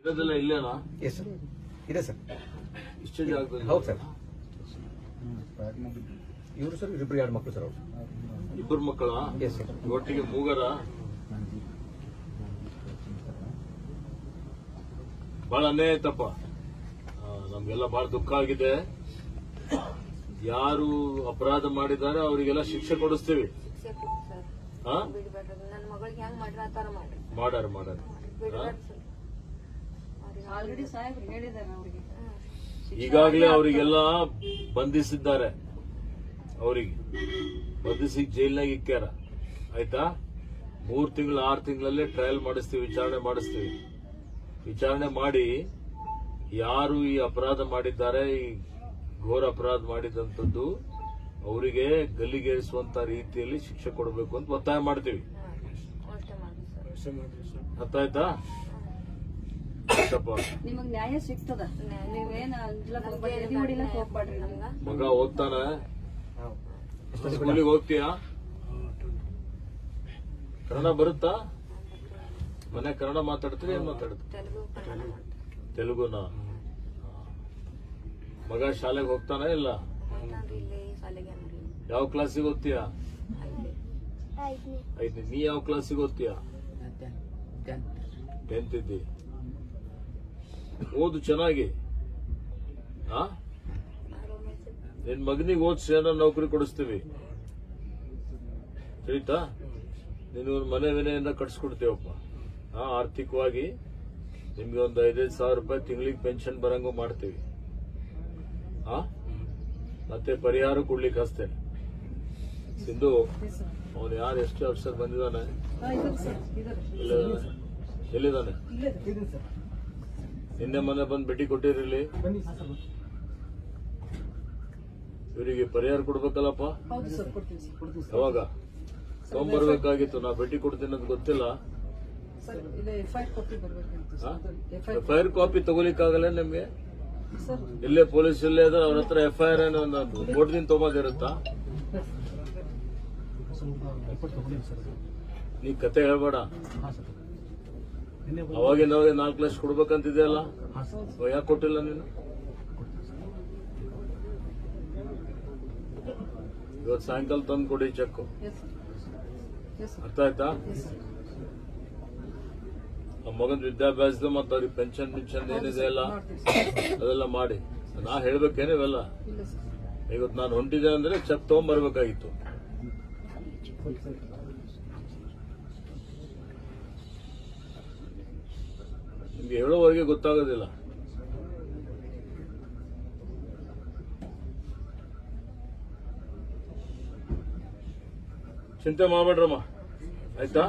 ಇರೋದೆಲ್ಲ ಇಲ್ಲೇನಾ? Yes sir, ಇದೆ sir. ಇಷ್ಟೇ ಜಾಗದಲ್ಲಿ? ಹೌದು ಸರ್. ಇವರು ಸರ್ ಇಬ್ಬರು 2 ಮಕ್ಕಳು ಸರ್. ಅವರು ಇಬ್ಬರು ಮಕ್ಕಳ? Yes sir. ಒಟ್ಟಿಗೆ ಮೂಗರ? ಬಹಳ ಅನ್ಯಾಯ ಆಯ್ತಪ್ಪ. ನಮ್ಗೆಲ್ಲ ಬಹಳ ದುಃಖ ಆಗಿದೆ. ಯಾರು ಅಪರಾಧ ಮಾಡಿದ್ದಾರೆ ಅವರಿಗೆಲ್ಲ ಶಿಕ್ಷೆ ಕೊಡಿಸ್ತೀವಿ. ಮಾಡ್ಯಾರ ಈಗಾಗಲೇ ಅವರಿಗೆಲ್ಲ ಬಂಧಿಸಿದ್ದಾರೆ. ಅವರಿಗೆ ಬಂಧಿಸಿ ಜೈಲ್ನಾಗ ಇಕ್ಕ್ಯಾರ. ಆಯ್ತಾ? 3 ತಿಂಗಳು 6 ತಿಂಗಳಲ್ಲೇ ಟ್ರಯಲ್ ಮಾಡಿಸ್ತೀವಿ, ವಿಚಾರಣೆ ಮಾಡಿಸ್ತೀವಿ. ವಿಚಾರಣೆ ಮಾಡಿ ಯಾರು ಈ ಅಪರಾಧ ಮಾಡಿದ್ದಾರೆ, ಈ ಘೋರ ಅಪರಾಧ ಮಾಡಿದಂಥದ್ದು ಅವರಿಗೆ ಗಲ್ಲಿಗೇರಿಸುವಂತ ರೀತಿಯಲ್ಲಿ ಶಿಕ್ಷೆ ಕೊಡಬೇಕು ಅಂತ ಒತ್ತಾಯ ಮಾಡ್ತೀವಿ. ಅರ್ಥ ಆಯ್ತಾ? ನಿಮಗ್ ನ್ಯಾಯ ಸಿಗ್ತದ. ನೀವೇನ ಮಗ ಓದ್ತಾನ? ಸ್ಕೂಲಿಗೆ ಹೋಗ್ತೀಯಾ? ಕನ್ನಡ ಬರುತ್ತಾ? ಮನೆ ಕನ್ನಡ ಮಾತಾಡ್ತೀರಿ? ಏನ್ ಮಾತಾಡ್ತೀರಿ? ತೆಲುಗುನ? ಮಗ ಶಾಲೆಗೆ ಹೋಗ್ತಾನ ಇಲ್ಲ? ಯಾವ ಕ್ಲಾಸಿಗೆ ಓದ್ತೀಯಾ? 5ನೇ. ನೀ ಯಾವ ಕ್ಲಾಸಿಗೆ ಓದ್ತೀಯಾ? 10th ಇದ್ದಿ. ಓದು ಚೆನ್ನಾಗಿ. ನಿನ್ ಮಗನಿಗೆ ಓದಿಸಿ ಏನೋ ನೌಕರಿ ಕೊಡಿಸ್ತೀವಿ. ತಿಳಿತಾ? ನೀನು ಮನೆ ವಿನೆಯನ್ನ ಕಟ್ಸ್ಕೊಡ್ತೀವಪ್ಪ. ಆರ್ಥಿಕವಾಗಿ ನಿಮ್ಗೆ ಒಂದು 5,000 ಸಾವಿರ ರೂಪಾಯಿ ತಿಂಗಳಿಗೆ ಪೆನ್ಷನ್ ಬರಂಗೂ ಮಾಡ್ತೀವಿ. ಮತ್ತೆ ಪರಿಹಾರ ಕೊಡ್ಲಿಕ್ಕೆ ಅಷ್ಟೇ. ಸಿಂಧು, ಅವನು ಯಾರು ಎಷ್ಟು ವರ್ಷ ಬಂದಿದ್ದಾನೆ? ಎಲ್ಲಿದ್ದಾನೆ? ನಿನ್ನೆ ಮೊನ್ನೆ ಬಂದು ಭೇಟಿ ಕೊಟ್ಟಿರಲಿ. ಇವರಿಗೆ ಪರಿಹಾರ ಕೊಡ್ಬೇಕಲ್ಲಪ್ಪ? ಯಾವಾಗ ತಗೊಂಡ್ಬರ್ಬೇಕಾಗಿತ್ತು? ನಾ ಭೇಟಿ ಕೊಡ್ತೀನಿ ಅಂತ ಗೊತ್ತಿಲ್ಲ. FIR ಕಾಪಿ ತಗೋಲಿಕ್ಕಾಗಲ್ಲ ನಿಮ್ಗೆ? ಇಲ್ಲೇ ಪೊಲೀಸ್ ಇಲ್ಲೇ ಅದ, ಅವ್ರ ಹತ್ರ FIR ಬೋರ್ಡ್ದಿಂದ ತಗೊಂಬದಿರುತ್ತಾ? ನೀ ಕತೆ ಹೇಳ್ಬೇಡ. ಅವಾಗಿನವಾಗ 4 ಲಕ್ಷ ಕೊಡ್ಬೇಕಂತಿದೆಯಲ್ಲ, ಯಾಕೆ ಕೊಟ್ಟಿಲ್ಲ ನೀನು? ಇವತ್ತು ಸಾಯಂಕಾಲ ತಂದು ಕೊಡಿ ಚೆಕ್. ಅರ್ಥ ಆಯ್ತಾ? ಆ ಮಗನ ವಿದ್ಯಾಭ್ಯಾಸದ ಮತ್ತು ಅವ್ರಿಗೆ ಪೆನ್ಷನ್ ಏನಿದೆ ಅಲ್ಲ ಅದೆಲ್ಲ ಮಾಡಿ. ನಾ ಹೇಳ್ಬೇಕೇನು ಇವೆಲ್ಲ? ಇವತ್ತು ನಾನು ಹೊಂಟಿದೆ ಅಂದ್ರೆ ಚೆಕ್ ತಗೊಂಡ್ಬರ್ಬೇಕಾಗಿತ್ತು. ನಿಮ್ಗೆ ಹೇಳೋವರೆಗೆ ಗೊತ್ತಾಗೋದಿಲ್ಲ. ಚಿಂತೆ ಮಾಡ್ಬೇಡ್ರಮ್ಮ, ಆಯ್ತಾ?